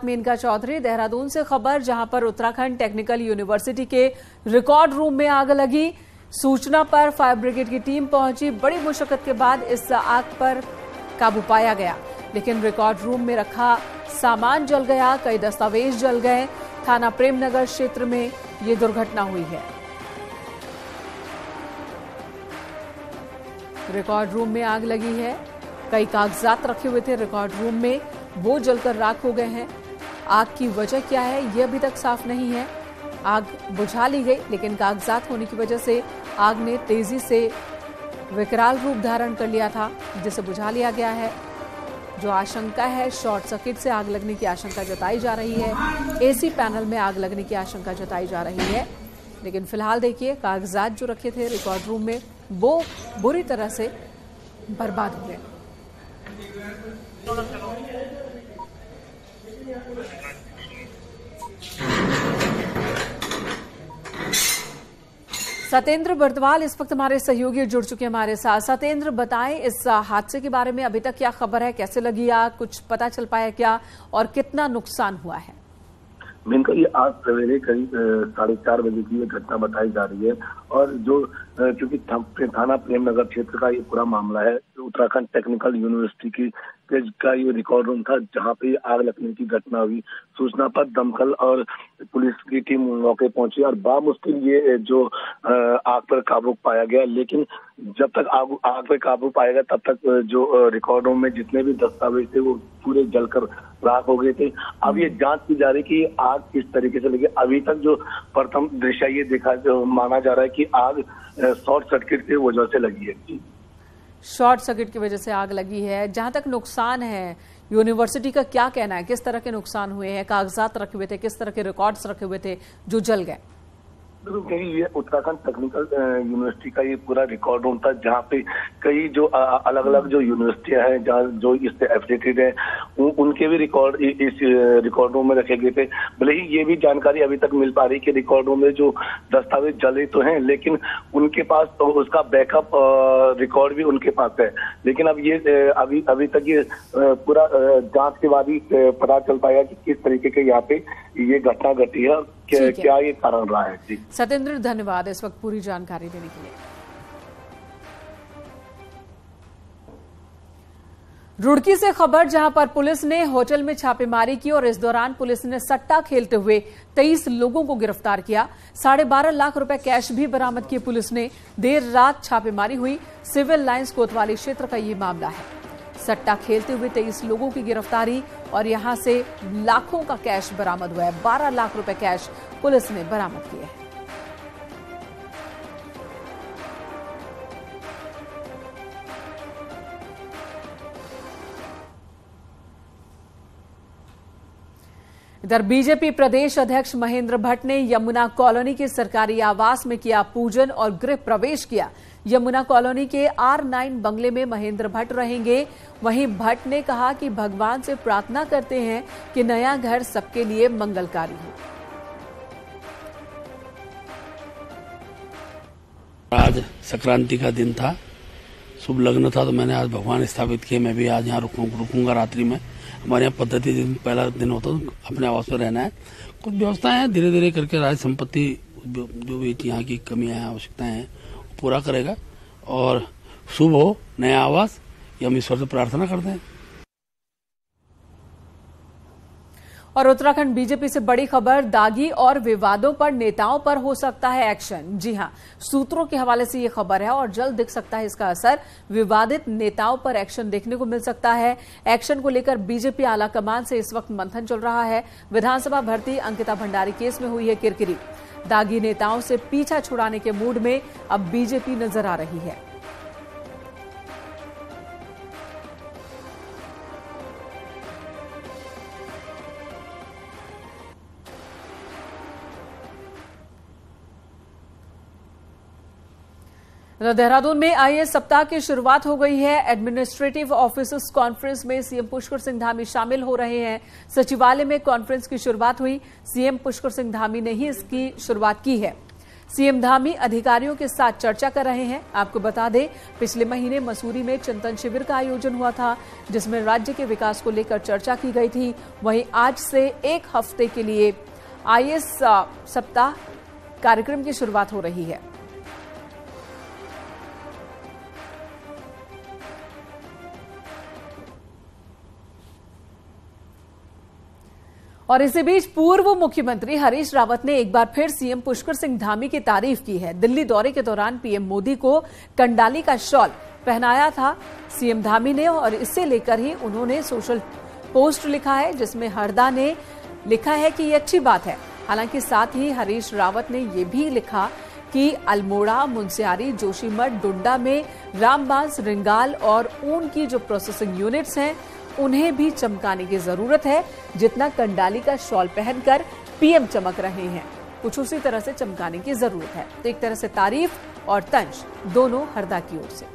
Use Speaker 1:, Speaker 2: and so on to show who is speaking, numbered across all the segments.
Speaker 1: मेनका चौधरी देहरादून से खबर, जहां पर उत्तराखंड टेक्निकल यूनिवर्सिटी के रिकॉर्ड रूम में आग लगी। सूचना पर फायर ब्रिगेड की टीम पहुंची। बड़ी मुशक्कत के बाद इस आग पर काबू पाया गया, लेकिन रिकॉर्ड रूम में रखा सामान जल गया, कई दस्तावेज जल गए। थाना प्रेमनगर क्षेत्र में ये दुर्घटना हुई है। रिकॉर्ड रूम में आग लगी है। कई कागजात रखे हुए थे रिकॉर्ड रूम में, वो जलकर राख हो गए हैं। आग की वजह क्या है ये अभी तक साफ नहीं है। आग बुझा ली गई, लेकिन कागजात होने की वजह से आग ने तेजी से विकराल रूप धारण कर लिया था, जिसे बुझा लिया गया है। जो आशंका है, शॉर्ट सर्किट से आग लगने की आशंका जताई जा रही है। एसी पैनल में आग लगने की आशंका जताई जा रही है, लेकिन फिलहाल देखिए कागजात जो रखे थे रिकॉर्ड रूम में वो बुरी तरह से बर्बाद हो गए। सतेंद्र बर्दवाल इस वक्त हमारे सहयोगी जुड़ चुके हैं हमारे साथ। सतेंद्र, बताएं इस हादसे के बारे में, अभी तक क्या खबर है, कैसे लगी आग, कुछ पता चल पाया क्या और कितना नुकसान हुआ है?
Speaker 2: मेनका ये आज सवेरे करीब 4:30 बजे की ये घटना बताई जा रही है। और जो क्योंकि थाना प्रेमनगर क्षेत्र का ये पूरा मामला है, उत्तराखंड टेक्निकल यूनिवर्सिटी का ये रिकॉर्ड रूम था जहां पे आग लगने की घटना हुई। सूचना पर दमकल और पुलिस की टीम मौके पहुंची और बामुश्किल ये जो आग पर काबू पाया गया। लेकिन जब तक आग पर काबू पाया गया तब तक जो रिकॉर्ड रूम में जितने भी दस्तावेज थे वो पूरे जलकर राख हो गए थे। अब ये जांच की जा रही कि आग किस तरीके से लगी। अभी तक जो प्रथम दृश्य ये देखा जो माना जा रहा है कि आग शॉर्ट सर्किट की वजह से लगी है।
Speaker 1: शॉर्ट सर्किट की वजह से आग लगी है। जहां तक नुकसान है, यूनिवर्सिटी का क्या कहना है, किस तरह के नुकसान हुए हैं? कागजात रखे हुए थे, किस तरह के रिकॉर्ड्स रखे हुए थे जो जल गए?
Speaker 2: ये उत्तराखंड टेक्निकल यूनिवर्सिटी का ये पूरा रिकॉर्ड रूम था जहाँ पे कई जो अलग अलग जो यूनिवर्सिटियां हैं जहाँ जो इससे एफिलिएटेड है उनके भी रिकॉर्ड इस रिकॉर्ड रूम में रखे गए थे। भले ही ये भी जानकारी अभी तक मिल पा रही कि रिकॉर्ड रूम में जो दस्तावेज जले तो हैं, लेकिन उनके पास तो उसका बैकअप रिकॉर्ड भी उनके पास है। लेकिन अब ये अभी तक ये पूरा जांच के बाद ही पता चल पाएगा कि किस तरीके के यहाँ पे ये घटना घटी है, क्या ये कारण रहा है। जी
Speaker 1: सतेंद्र, धन्यवाद इस वक्त पूरी जानकारी देने के लिए। रुड़की से खबर, जहां पर पुलिस ने होटल में छापेमारी की और इस दौरान पुलिस ने सट्टा खेलते हुए 23 लोगों को गिरफ्तार किया। 12.5 लाख रुपए कैश भी बरामद किए पुलिस ने। देर रात छापेमारी हुई। सिविल लाइंस कोतवाली क्षेत्र का ये मामला है। सट्टा खेलते हुए 23 लोगों की गिरफ्तारी और यहां से लाखों का कैश बरामद हुआ है। 12 लाख रुपए कैश पुलिस ने बरामद किए हैं। इधर बीजेपी प्रदेश अध्यक्ष महेंद्र भट्ट ने यमुना कॉलोनी के सरकारी आवास में किया पूजन और गृह प्रवेश किया। यमुना कॉलोनी के R9 बंगले में महेंद्र भट्ट रहेंगे। वहीं भट्ट ने कहा कि भगवान से प्रार्थना करते हैं कि नया घर सबके लिए मंगलकारी हो।
Speaker 3: आज संक्रांति का दिन था, शुभ लग्न था, तो मैंने आज भगवान स्थापित किए। मैं भी आज यहाँ रुकूंगा रात्रि में। हमारे यहाँ पद्धति पहला दिन होता है अपने आवास में रहना है। कुछ व्यवस्थाएं हैं, धीरे धीरे करके राज संपत्ति जो भी यहाँ की कमियां हैं, आवश्यकताएं हैं, पूरा करेगा और शुभ हो नया आवास, ये हम ईश्वर से प्रार्थना करते हैं।
Speaker 1: और उत्तराखंड बीजेपी से बड़ी खबर, दागी और विवादों पर नेताओं पर हो सकता है एक्शन। जी हां, सूत्रों के हवाले से ये खबर है और जल्द दिख सकता है इसका असर। विवादित नेताओं पर एक्शन देखने को मिल सकता है। एक्शन को लेकर बीजेपी आलाकमान से इस वक्त मंथन चल रहा है। विधानसभा भर्ती अंकिता भंडारी केस में हुई है किरकिरी। दागी नेताओं से पीछा छुड़ाने के मूड में अब बीजेपी नजर आ रही है। देहरादून में आईएएस सप्ताह की शुरुआत हो गई है। एडमिनिस्ट्रेटिव ऑफिसर्स कॉन्फ्रेंस में सीएम पुष्कर सिंह धामी शामिल हो रहे हैं। सचिवालय में कॉन्फ्रेंस की शुरुआत हुई। सीएम पुष्कर सिंह धामी ने ही इसकी शुरुआत की है। सीएम धामी अधिकारियों के साथ चर्चा कर रहे हैं। आपको बता दें, पिछले महीने मसूरी में चिंतन शिविर का आयोजन हुआ था, जिसमें राज्य के विकास को लेकर चर्चा की गई थी। वहीं आज से एक हफ्ते के लिए आईएएस सप्ताह कार्यक्रम की शुरुआत हो रही है। और इसी बीच पूर्व मुख्यमंत्री हरीश रावत ने एक बार फिर सीएम पुष्कर सिंह धामी की तारीफ की है। दिल्ली दौरे के दौरान पीएम मोदी को कंडाली का शॉल पहनाया था सीएम धामी ने, और इसे लेकर ही उन्होंने सोशल पोस्ट लिखा है, जिसमें हरदा ने लिखा है कि ये अच्छी बात है। हालांकि साथ ही हरीश रावत ने यह भी लिखा कि अल्मोड़ा, मुंसियारी, जोशीमठ, डुंडा में रामबांस, रिंगाल और ऊन की जो प्रोसेसिंग यूनिट्स हैं उन्हें भी चमकाने की जरूरत है, जितना कंडाली का शॉल पहनकर पीएम चमक रहे हैं, कुछ उसी तरह से चमकाने की जरूरत है। तो एक तरह से तारीफ और तंज दोनों हरदा की ओर से।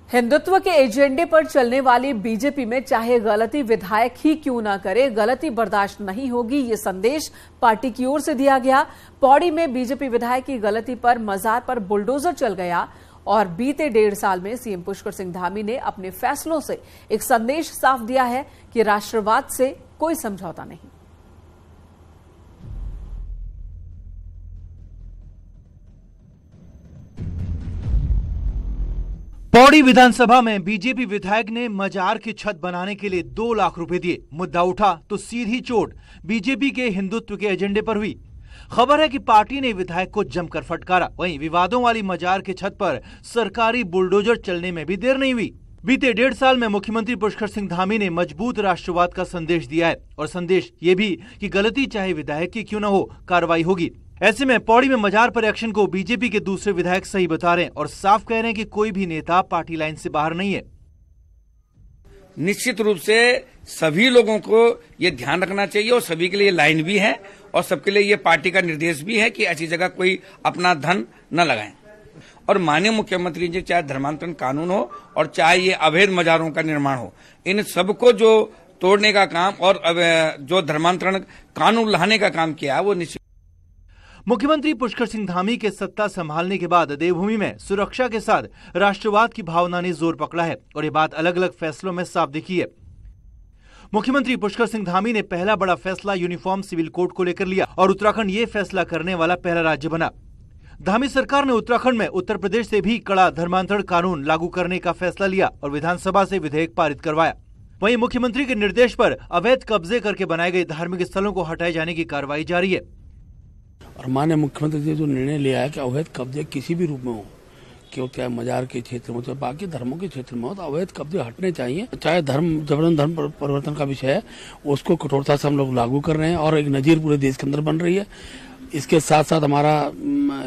Speaker 1: हिंदुत्व के एजेंडे पर चलने वाली बीजेपी में चाहे गलती विधायक ही क्यों ना करे, गलती बर्दाश्त नहीं होगी, ये संदेश पार्टी की ओर से दिया गया। पौड़ी में बीजेपी विधायक की गलती पर मजार पर बुलडोजर चल गया और बीते 1.5 साल में सीएम पुष्कर सिंह धामी ने अपने फैसलों से एक संदेश साफ दिया है कि राष्ट्रवाद से कोई समझौता नहीं।
Speaker 4: पौड़ी विधानसभा में बीजेपी विधायक ने मजार की छत बनाने के लिए 2 लाख रुपए दिए। मुद्दा उठा तो सीधी चोट बीजेपी के हिंदुत्व के एजेंडे पर हुई। खबर है कि पार्टी ने विधायक को जमकर फटकारा। वहीं विवादों वाली मजार की छत पर सरकारी बुलडोजर चलने में भी देर नहीं हुई। बीते 1.5 साल में मुख्यमंत्री पुष्कर सिंह धामी ने मजबूत राष्ट्रवाद का संदेश दिया है, और संदेश ये भी कि गलती चाहे विधायक की क्यों न हो, कार्रवाई होगी। ऐसे में पौड़ी में मजार पर एक्शन को बीजेपी के दूसरे विधायक सही बता रहे हैं और साफ कह रहे हैं कि कोई भी नेता पार्टी लाइन से बाहर नहीं है।
Speaker 5: निश्चित रूप से सभी लोगों को ये ध्यान रखना चाहिए और सभी के लिए लाइन भी है और सबके लिए ये पार्टी का निर्देश भी है कि ऐसी जगह कोई अपना धन न लगाए। और माननीय मुख्यमंत्री जी, चाहे धर्मांतरण कानून हो और चाहे ये अवैध मजारों का निर्माण हो, इन सबको जो तोड़ने का काम और जो धर्मांतरण कानून लाने का काम किया है वो निश्चित।
Speaker 4: मुख्यमंत्री पुष्कर सिंह धामी के सत्ता संभालने के बाद देवभूमि में सुरक्षा के साथ राष्ट्रवाद की भावना ने जोर पकड़ा है और ये बात अलग अलग फैसलों में साफ दिखी है। मुख्यमंत्री पुष्कर सिंह धामी ने पहला बड़ा फैसला यूनिफॉर्म सिविल कोड को लेकर लिया और उत्तराखंड ये फैसला करने वाला पहला राज्य बना। धामी सरकार ने उत्तराखंड में उत्तर प्रदेश से भी कड़ा धर्मांतरण कानून लागू करने का फैसला लिया और विधानसभा से विधेयक पारित करवाया। वहीं मुख्यमंत्री के निर्देश पर अवैध कब्जे करके बनाए गए धार्मिक स्थलों को हटाए जाने की कार्रवाई जारी है।
Speaker 3: और माननीय मुख्यमंत्री ने जो निर्णय लिया है कि अवैध कब्जे किसी भी रूप में हो, क्यों चाहे मजार के क्षेत्र में हो, चाहे बाकी धर्मों के क्षेत्र में हो, तो अवैध कब्जे हटने चाहिए। चाहे जबरन धर्म परिवर्तन का विषय है, उसको कठोरता से हम लोग लागू कर रहे हैं और एक नजीर पूरे देश के अंदर बन रही है। इसके साथ साथ हमारा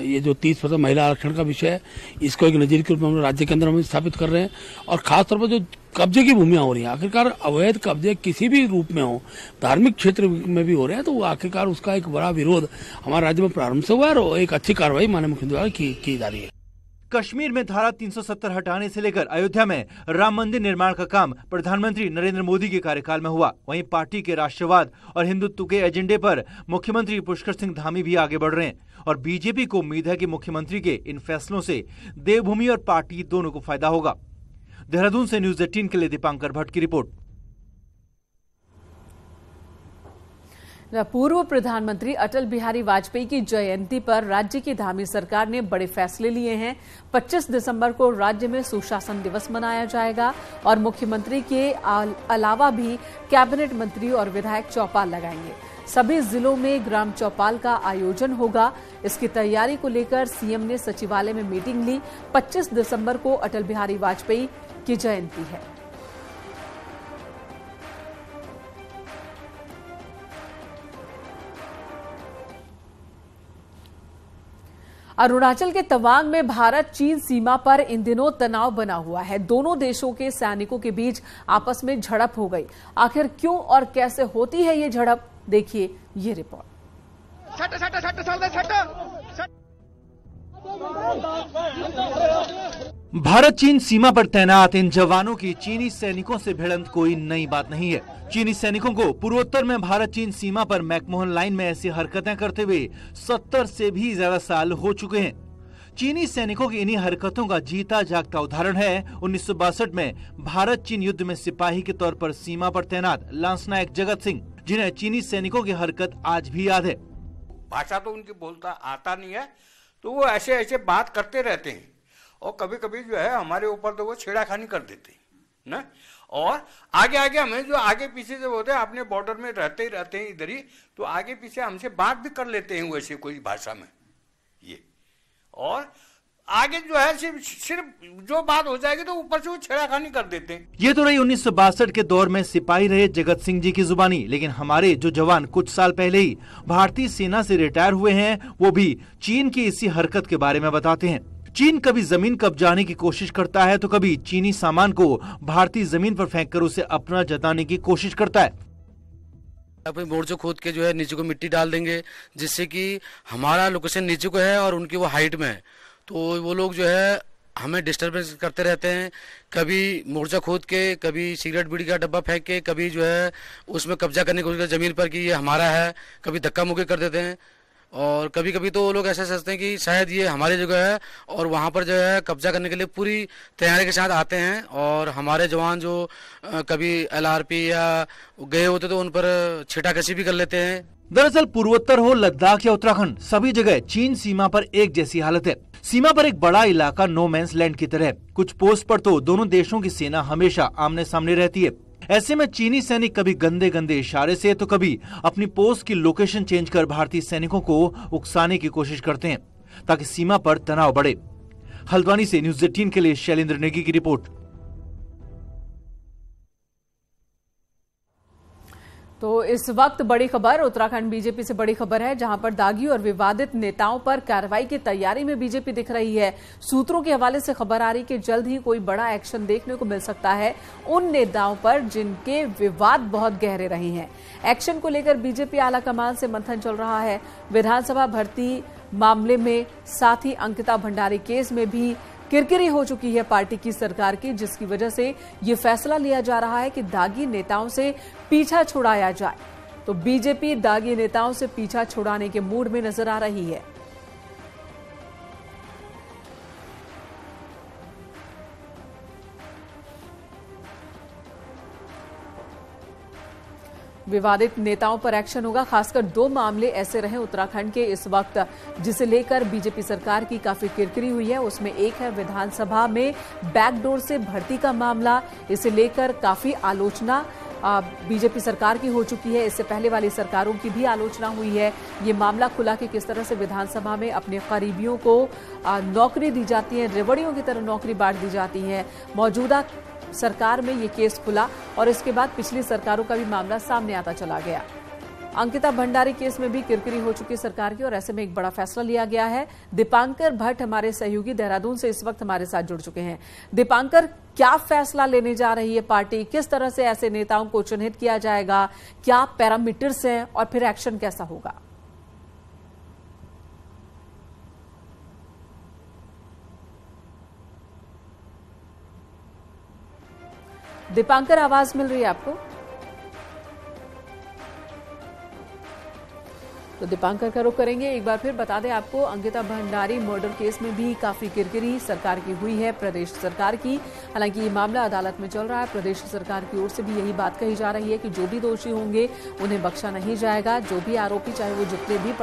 Speaker 3: ये जो 30% महिला आरक्षण का विषय है, इसको एक नजीर के रूप में हम राज्य के अंदर हम स्थापित कर रहे हैं। और खासतौर पर जो कब्जे की भूमियां हो रही हैं, आखिरकार अवैध कब्जे किसी भी रूप में हो, धार्मिक क्षेत्र में भी हो रहे हैं, तो आखिरकार उसका एक बड़ा विरोध हमारे राज्य में प्रारंभ से हुआ है और एक अच्छी कार्रवाई माननीय मुख्यमंत्री द्वारा की जा रही है।
Speaker 4: कश्मीर में धारा 370 हटाने से लेकर अयोध्या में राम मंदिर निर्माण का काम प्रधानमंत्री नरेंद्र मोदी के कार्यकाल में हुआ। वहीं पार्टी के राष्ट्रवाद और हिंदुत्व के एजेंडे पर मुख्यमंत्री पुष्कर सिंह धामी भी आगे बढ़ रहे हैं और बीजेपी को उम्मीद है कि मुख्यमंत्री के इन फैसलों से देवभूमि और पार्टी दोनों को फायदा होगा। देहरादून से न्यूज़ 18 के लिए दीपांकर भट्ट की रिपोर्ट।
Speaker 1: पूर्व प्रधानमंत्री अटल बिहारी वाजपेयी की जयंती पर राज्य की धामी सरकार ने बड़े फैसले लिए हैं। 25 दिसंबर को राज्य में सुशासन दिवस मनाया जाएगा और मुख्यमंत्री के अलावा भी कैबिनेट मंत्री और विधायक चौपाल लगाएंगे। सभी जिलों में ग्राम चौपाल का आयोजन होगा। इसकी तैयारी को लेकर सीएम ने सचिवालय में मीटिंग ली। 25 दिसंबर को अटल बिहारी वाजपेयी की जयंती है। अरुणाचल के तवांग में भारत चीन सीमा पर इन दिनों तनाव बना हुआ है। दोनों देशों के सैनिकों के बीच आपस में झड़प हो गई। आखिर क्यों और कैसे होती है ये झड़प, देखिए ये रिपोर्ट।
Speaker 4: भारत चीन सीमा पर तैनात इन जवानों की चीनी सैनिकों से भिड़ंत कोई नई बात नहीं है। चीनी सैनिकों को पूर्वोत्तर में भारत चीन सीमा पर मैकमोहन लाइन में ऐसी हरकतें करते हुए 70 से भी ज्यादा साल हो चुके हैं। चीनी सैनिकों की इन्हीं हरकतों का जीता जागता उदाहरण है 1962 में भारत चीन युद्ध में सिपाही के तौर पर सीमा पर तैनात लांसनायक जगत सिंह, जिन्हें चीनी सैनिकों की हरकत आज भी याद है।
Speaker 6: भाषा तो उनकी बोलता आता नहीं है, तो वो ऐसे ऐसे बात करते रहते हैं और कभी कभी जो है हमारे ऊपर तो वो छेड़ाखानी कर देते हैं ना। और आगे आगे हमें जो आगे पीछे जब होते हैं, अपने बॉर्डर में रहते ही रहते हैं इधर ही, तो आगे पीछे हमसे बात भी कर लेते हैं वैसे कोई भाषा में ये। और आगे जो है सिर्फ जो बात हो जाएगी तो ऊपर से वो छेड़ाखानी कर देते हैं।
Speaker 4: ये तो रही 1962 के दौर में सिपाही रहे जगत सिंह जी की जुबानी, लेकिन हमारे जो जवान कुछ साल पहले ही भारतीय सेना से रिटायर हुए हैं, वो भी चीन की इसी हरकत के बारे में बताते हैं। चीन कभी जमीन कब्जाने की कोशिश करता है तो कभी चीनी सामान को भारतीय जमीन पर फेंककर उसे अपना जताने की कोशिश करता है।
Speaker 7: अपने मोर्चो खोद के जो है नीचे को मिट्टी डाल देंगे, जिससे कि हमारा लोकेशन नीचे को है और उनकी वो हाइट में है, तो वो लोग जो है हमें डिस्टर्बेंस करते रहते हैं। कभी मोर्चा खोद के, कभी सिगरेट बीड़ी का डब्बा फेंक के, कभी जो है उसमें कब्जा करने की कोशिश करते जमीन पर कि ये हमारा है, कभी धक्का मुक्की कर देते हैं। और कभी कभी तो वो लोग ऐसे सोचते हैं कि शायद ये हमारी जगह है और वहाँ पर जो है कब्जा करने के लिए पूरी तैयारी के साथ आते हैं। और हमारे जवान जो कभी LRP या गए होते तो उन पर छीटाकशी भी कर लेते हैं।
Speaker 4: दरअसल पूर्वोत्तर हो, लद्दाख या उत्तराखंड, सभी जगह चीन सीमा पर एक जैसी हालत है। सीमा पर एक बड़ा इलाका नो मैंस लैंड की तरह है। कुछ पोस्ट पर तो दोनों देशों की सेना हमेशा आमने सामने रहती है। ऐसे में चीनी सैनिक कभी गंदे गंदे इशारे से तो कभी अपनी पोस्ट की लोकेशन चेंज कर भारतीय सैनिकों को उकसाने की कोशिश करते हैं ताकि सीमा पर तनाव बढ़े। हल्द्वानी से न्यूज़ 18 के लिए शैलेंद्र नेगी की रिपोर्ट।
Speaker 1: तो इस वक्त बड़ी खबर उत्तराखंड बीजेपी से बड़ी खबर है, जहां पर दागी और विवादित नेताओं पर कार्रवाई की तैयारी में बीजेपी दिख रही है। सूत्रों के हवाले से खबर आ रही कि जल्द ही कोई बड़ा एक्शन देखने को मिल सकता है उन नेताओं पर जिनके विवाद बहुत गहरे रहे हैं। एक्शन को लेकर बीजेपी आलाकमान से मंथन चल रहा है। विधानसभा भर्ती मामले में, साथ ही अंकिता भंडारी केस में भी किरकिरी हो चुकी है पार्टी की सरकार की, जिसकी वजह से ये फैसला लिया जा रहा है कि दागी नेताओं से पीछा छुड़ाया जाए। तो बीजेपी दागी नेताओं से पीछा छुड़ाने के मूड में नजर आ रही है। विवादित नेताओं पर एक्शन होगा। खासकर 2 मामले ऐसे रहे उत्तराखंड के इस वक्त जिसे लेकर बीजेपी सरकार की काफी किरकिरी हुई है। उसमें एक है विधानसभा में बैकडोर से भर्ती का मामला। इसे लेकर काफी आलोचना बीजेपी सरकार की हो चुकी है। इससे पहले वाली सरकारों की भी आलोचना हुई है। ये मामला खुला कि किस तरह से विधानसभा में अपने करीबियों को नौकरी दी जाती है, रेवड़ियों की तरह नौकरी बांट दी जाती है। मौजूदा सरकार में ये केस खुला और इसके बाद पिछली सरकारों का भी मामला सामने आता चला गया। अंकिता भंडारी केस में भी किरकिरी हो चुकी सरकार की और ऐसे में एक बड़ा फैसला लिया गया है। दीपांकर भट्ट हमारे सहयोगी देहरादून से इस वक्त हमारे साथ जुड़ चुके हैं। दीपांकर, क्या फैसला लेने जा रही है पार्टी? किस तरह से ऐसे नेताओं को चिन्हित किया जाएगा? क्या पैरामीटर्स हैं और फिर एक्शन कैसा होगा? दीपांकर, आवाज मिल रही है आपको? तो दीपांकर का रुख करेंगे। एक बार फिर बता दें आपको, अंकिता भंडारी मर्डर केस में भी काफी किरकिरी सरकार की हुई है, प्रदेश सरकार की। हालांकि ये मामला अदालत में चल रहा है। प्रदेश सरकार की ओर से भी यही बात कही जा रही है कि जो भी दोषी होंगे उन्हें बख्शा नहीं जाएगा। जो भी आरोपी, चाहे वो जितने भी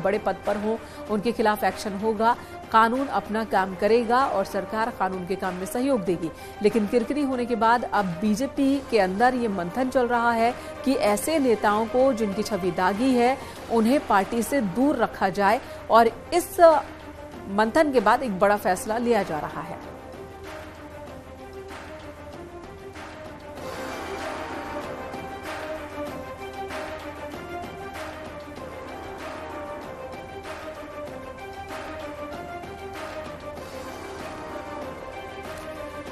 Speaker 1: बड़े पद पर हों, उनके खिलाफ एक्शन होगा। कानून अपना काम करेगा और सरकार कानून के काम में सहयोग देगी। लेकिन किरकिरी होने के बाद अब बीजेपी के अंदर ये मंथन चल रहा है कि ऐसे नेताओं को जिनकी छवि दागी है उन्हें पार्टी से दूर रखा जाए और इस मंथन के बाद एक बड़ा फैसला लिया जा रहा है।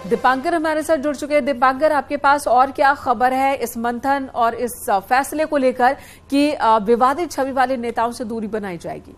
Speaker 1: दीपांकर हमारे साथ जुड़ चुके हैं। दीपांकर, आपके पास और क्या खबर है इस मंथन और इस फैसले को लेकर कि विवादित छवि वाले नेताओं से दूरी बनाई जाएगी?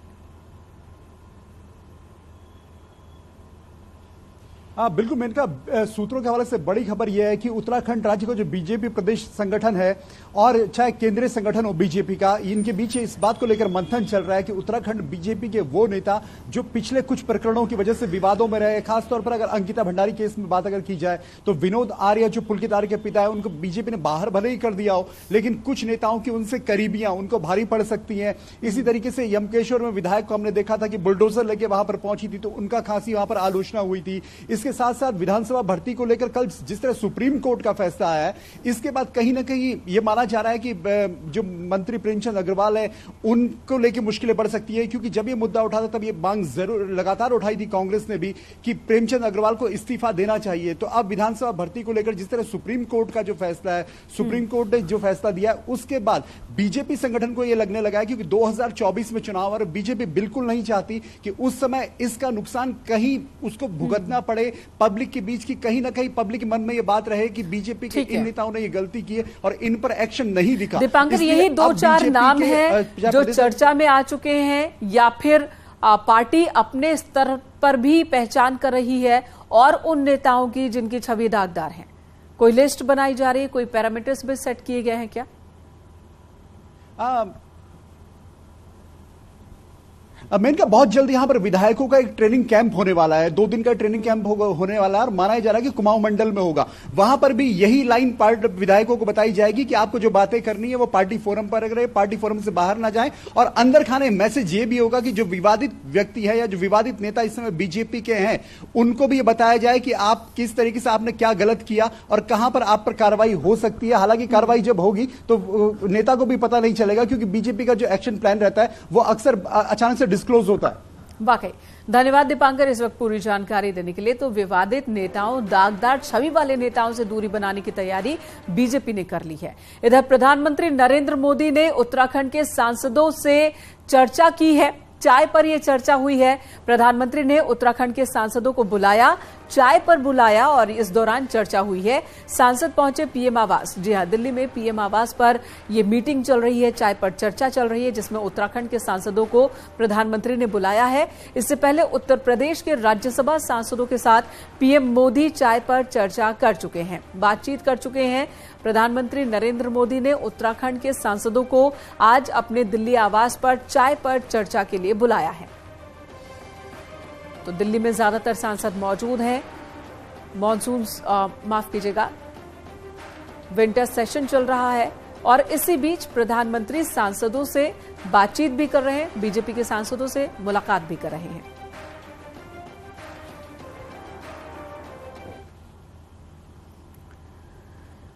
Speaker 8: बिल्कुल। मेनका सूत्रों के हवाले से बड़ी खबर यह है कि उत्तराखंड राज्य का जो बीजेपी प्रदेश संगठन है और चाहे केंद्रीय संगठन हो बीजेपी का, इनके बीच इस बात को लेकर मंथन चल रहा है कि उत्तराखंड बीजेपी के वो नेता जो पिछले कुछ प्रकरणों की वजह से विवादों में रहे, खासतौर पर अगर अंकिता भंडारी केस में बात अगर की जाए तो विनोद आर्य जो पुलकित आर्य के पिता है, उनको बीजेपी ने बाहर भले ही कर दिया हो, लेकिन कुछ नेताओं की उनसे करीबियां उनको भारी पड़ सकती हैं। इसी तरीके से यमकेश्वर में विधायक को हमने देखा था कि बुलडोजर लेके वहां पर पहुंची थी तो उनका खासी वहां पर आलोचना हुई थी। इसके साथ साथ विधानसभा भर्ती को लेकर कल जिस तरह सुप्रीम कोर्ट का फैसला आया है, इसके बाद कहीं ना कहीं यह माना जा रहा है कि जो मंत्री प्रेमचंद अग्रवाल है उनको लेकर मुश्किलें बढ़ सकती है, क्योंकि जब यह मुद्दा उठा था तब यह मांग जरूर लगातार उठाई थी कांग्रेस ने भी कि प्रेमचंद अग्रवाल को इस्तीफा देना चाहिए। तो अब विधानसभा भर्ती को लेकर जिस तरह सुप्रीम कोर्ट का जो फैसला है, सुप्रीम कोर्ट ने जो फैसला दिया है, उसके बाद बीजेपी संगठन को यह लगने लगा है क्योंकि 2024 में चुनाव और बीजेपी बिल्कुल नहीं चाहती कि उस समय इसका नुकसान कहीं उसको भुगतना पड़े पब्लिक के बीच की, कहीं ना कहीं पब्लिक के मन में यह बात रहे कि बीजेपी के इन नेताओं ने यह गलती की है और इन पर एक्शन नहीं दिखा।
Speaker 1: दीपांकर, यही 2-4 नाम हैं जो चर्चा में आ चुके हैं या फिर पार्टी अपने स्तर पर भी पहचान कर रही है और उन नेताओं की जिनकी छवि दागदार है? कोई लिस्ट बनाई जा रही है, कोई पैरामीटर्स भी सेट किए गए हैं क्या?
Speaker 8: मेनका बहुत जल्द यहां पर विधायकों का एक ट्रेनिंग कैंप होने वाला है, 2 दिन का ट्रेनिंग कैंप होने वाला है और माना जा रहा है कि कुमाऊं मंडल में होगा। वहां पर भी यही लाइन विधायकों को बताई जाएगी कि आपको जो बातें करनी है वो पार्टी फोरम पर रहे, पार्टी फोरम से बाहर ना जाएं। और अंदर खाने मैसेज ये भी होगा कि जो विवादित व्यक्ति है या जो विवादित नेता इस समय बीजेपी के हैं, उनको भी ये बताया जाए कि आप किस तरीके से आपने क्या गलत किया और कहां पर आप पर कार्रवाई हो सकती है। हालांकि कार्रवाई जब होगी तो नेता को भी पता नहीं चलेगा, क्योंकि बीजेपी का जो एक्शन प्लान रहता है वो अक्सर अचानक से डिस्क्लोज होता है।
Speaker 1: वाकई धन्यवाद दीपांकर इस वक्त पूरी जानकारी देने के लिए। तो विवादित नेताओं, दागदार छवि वाले नेताओं से दूरी बनाने की तैयारी बीजेपी ने कर ली है। इधर प्रधानमंत्री नरेंद्र मोदी ने उत्तराखंड के सांसदों से चर्चा की है, चाय पर यह चर्चा हुई है। प्रधानमंत्री ने उत्तराखंड के सांसदों को बुलाया, चाय पर बुलाया और इस दौरान चर्चा हुई है। सांसद पहुंचे पीएम आवास। जी हां, दिल्ली में पीएम आवास पर यह मीटिंग चल रही है, चाय पर चर्चा चल रही है, जिसमें उत्तराखंड के सांसदों को प्रधानमंत्री ने बुलाया है। इससे पहले उत्तर प्रदेश के राज्यसभा सांसदों के साथ पीएम मोदी चाय पर चर्चा कर चुके हैं, बातचीत कर चुके हैं। प्रधानमंत्री नरेंद्र मोदी ने उत्तराखंड के सांसदों को आज अपने दिल्ली आवास पर चाय पर चर्चा के लिए बुलाया है। तो दिल्ली में ज्यादातर सांसद मौजूद हैं। मॉनसून माफ कीजिएगा, विंटर सेशन चल रहा है और इसी बीच प्रधानमंत्री सांसदों से बातचीत भी कर रहे हैं, बीजेपी के सांसदों से मुलाकात भी कर रहे हैं।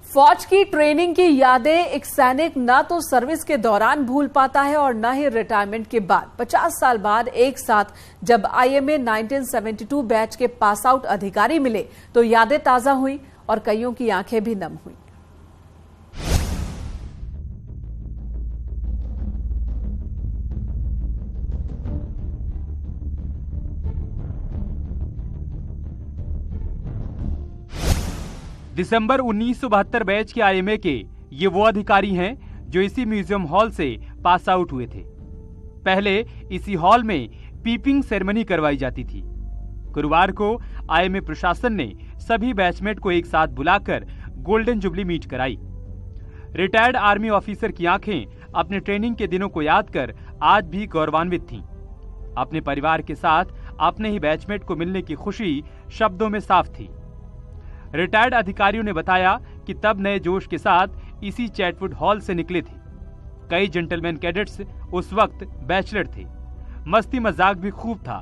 Speaker 1: फौज की ट्रेनिंग की यादें एक सैनिक ना तो सर्विस के दौरान भूल पाता है और न ही रिटायरमेंट के बाद। 50 साल बाद एक साथ जब आईएमए 1972 बैच के पास आउट अधिकारी मिले तो यादें ताजा हुई और कईयों की आंखें भी नम हुई।
Speaker 9: दिसंबर 1972 बैच के आईएमए के ये वो अधिकारी हैं जो इसी म्यूजियम हॉल से पास आउट हुए थे। पहले इसी हॉल में पीपिंग सेरेमनी करवाई जाती थी। गुरुवार को आईएमए प्रशासन ने सभी बैचमेट को एक साथ बुलाकर गोल्डन जुबली मीट कराई। रिटायर्ड आर्मी ऑफिसर की आंखें अपने ट्रेनिंग के दिनों को याद कर आज भी गौरवान्वित थीं। अपने परिवार के साथ अपने ही बैचमेट को मिलने की खुशी शब्दों में साफ थी। रिटायर्ड अधिकारियों ने बताया कि तब नए जोश के साथ इसी चैटवुड हॉल से निकले थे। कई जेंटलमैन कैडेट्स उस वक्त बैचलर थे। मस्ती मजाक भी खूब था,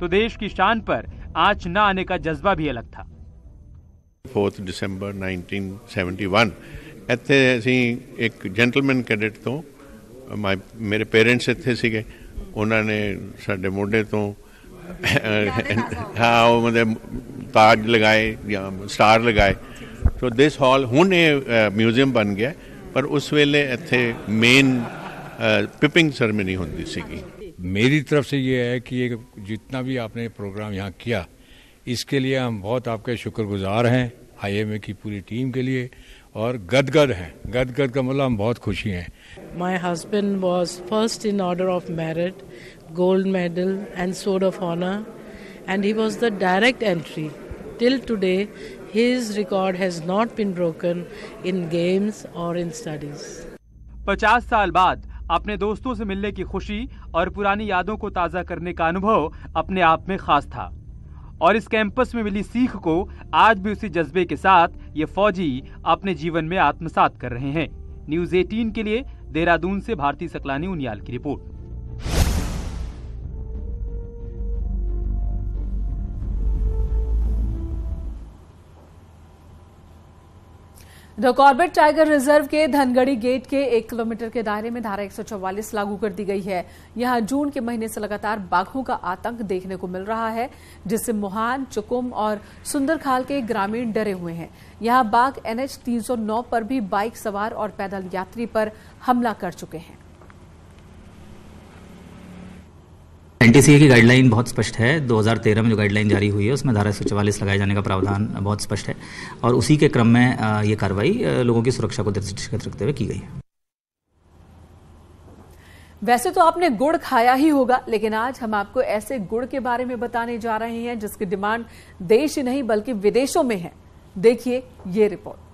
Speaker 9: तो देश की शान पर आंच न आने का जज्बा भी अलग था।
Speaker 10: 4 दिसंबर 1971 ਇੱਥੇ ਅਸੀਂ ਇੱਕ ਜੈਂਟਲਮੈਨ ਕੈਡੇਟ ਤੋਂ ਮੇਰੇ ਪੇਰੈਂਟਸ ਇੱਥੇ ਸੀਗੇ, ਉਹਨਾਂ ਨੇ ਸਾਡੇ ਮੋਢੇ ਤੋਂ ਹਾਂ ਉਹ ਮਤਲਬ ਤਾਜ ਲਗਾਏ ਜਾਂ ਸਟਾਰ ਲਗਾਏ। ਸੋ ਦਿਸ ਹਾਲ ਹੁਣ ਇਹ ਮਿਊਜ਼ੀਅਮ ਬਣ ਗਿਆ, ਪਰ ਉਸ ਵੇਲੇ ਇੱਥੇ ਮੇਨ पिपिंग सेरेमनी होती सीगी।
Speaker 11: मेरी तरफ से ये है कि ये जितना भी आपने प्रोग्राम यहाँ किया, इसके लिए हम बहुत आपके शुक्रगुजार हैं, आईएमए की पूरी टीम के लिए, और गदगद हैं। गदगद का मतलब हम बहुत खुशी हैं।
Speaker 12: My husband was first in order of merit, gold medal and sword of honor, and he was the direct entry till today, his record has not been broken in games or in studies.
Speaker 9: 50 साल बाद अपने दोस्तों से मिलने की खुशी और पुरानी यादों को ताज़ा करने का अनुभव अपने आप में खास था और इस कैंपस में मिली सीख को आज भी उसी जज्बे के साथ ये फौजी अपने जीवन में आत्मसात कर रहे हैं। न्यूज़ 18 के लिए देहरादून से भारती सकलानी उनियाल की report.
Speaker 1: The Corbett tiger reserve के धनगढ़ी गेट के 1 किलोमीटर के दायरे में धारा 144 लागू कर दी गई है। यहां जून के महीने से लगातार बाघों का आतंक देखने को मिल रहा है, जिससे मुहान, चुकुम और सुंदरखाल के ग्रामीण डरे हुए हैं। यहां बाघ NH 309 पर भी बाइक सवार और पैदल यात्री पर हमला कर चुके हैं।
Speaker 13: NTCA की गाइडलाइन बहुत स्पष्ट है। 2013 में जो गाइडलाइन जारी हुई है उसमें धारा 144 लगाए जाने का प्रावधान बहुत स्पष्ट है और उसी के क्रम में ये कार्रवाई लोगों की सुरक्षा को दृष्टिगत रखते हुए की गई है।
Speaker 1: वैसे तो आपने गुड़ खाया ही होगा, लेकिन आज हम आपको ऐसे गुड़ के बारे में बताने जा रहे हैं जिसकी डिमांड देश ही नहीं बल्कि विदेशों में है। देखिए ये रिपोर्ट।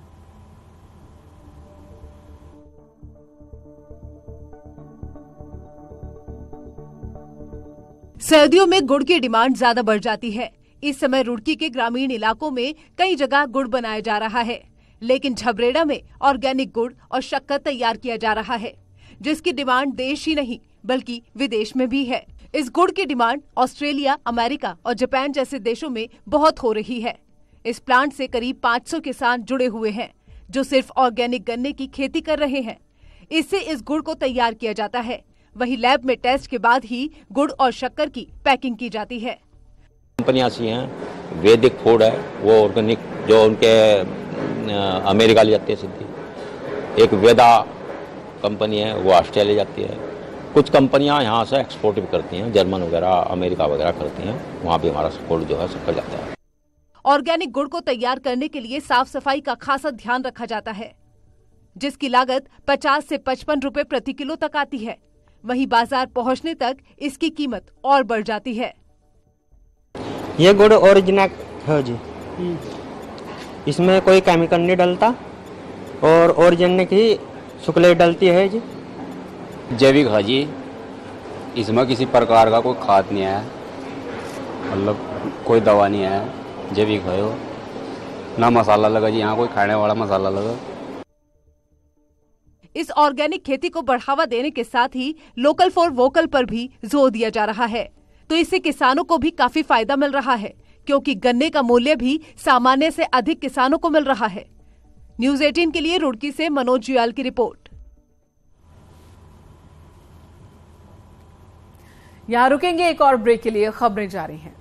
Speaker 14: सर्दियों में गुड़ की डिमांड ज्यादा बढ़ जाती है। इस समय रुड़की के ग्रामीण इलाकों में कई जगह गुड़ बनाया जा रहा है, लेकिन झबरेड़ा में ऑर्गेनिक गुड़ और शक्कर तैयार किया जा रहा है, जिसकी डिमांड देश ही नहीं बल्कि विदेश में भी है। इस गुड़ की डिमांड ऑस्ट्रेलिया, अमेरिका और जापान जैसे देशों में बहुत हो रही है। इस प्लांट से करीब 500 किसान जुड़े हुए हैं, जो सिर्फ ऑर्गेनिक गन्ने की खेती कर रहे हैं। इससे इस गुड़ को तैयार किया जाता है। वही लैब में टेस्ट के बाद ही गुड़ और शक्कर की पैकिंग की जाती है।
Speaker 15: कंपनियां ऐसी हैं, वैदिक फूड है वो ऑर्गेनिक, जो उनके अमेरिका ले जाती है सीधी। एक वेदा कंपनी है वो ऑस्ट्रेलिया जाती है। कुछ कंपनियां यहाँ से एक्सपोर्ट भी करती हैं, जर्मन वगैरह, अमेरिका वगैरह करती हैं। वहाँ भी हमारा गुड़ जो है शक्कर जाता है।
Speaker 14: ऑर्गेनिक गुड़ को तैयार करने के लिए साफ सफाई का खासा ध्यान रखा जाता है, जिसकी लागत 50 से 55 रुपए प्रति किलो तक आती है। वहीं बाजार पहुंचने तक इसकी कीमत और बढ़ जाती है।
Speaker 16: ये गुड़ ओरिजिनल है जी, इसमें कोई केमिकल नहीं डलता और ओरिजिनल ही शुक्ल डलती है जी।
Speaker 17: जैविक है जी, इसमें किसी प्रकार का कोई खाद नहीं है, मतलब कोई दवा नहीं है। जैविक है वो, ना मसाला लगा जी, यहाँ कोई खाने वाला मसाला लगा।
Speaker 14: इस ऑर्गेनिक खेती को बढ़ावा देने के साथ ही लोकल फॉर वोकल पर भी जोर दिया जा रहा है, तो इससे किसानों को भी काफी फायदा मिल रहा है, क्योंकि गन्ने का मूल्य भी सामान्य से अधिक किसानों को मिल रहा है। न्यूज़ 18 के लिए रुड़की से मनोज जुयाल की रिपोर्ट।
Speaker 1: यहां रुकेंगे एक और ब्रेक के लिए, खबरें जारी हैं।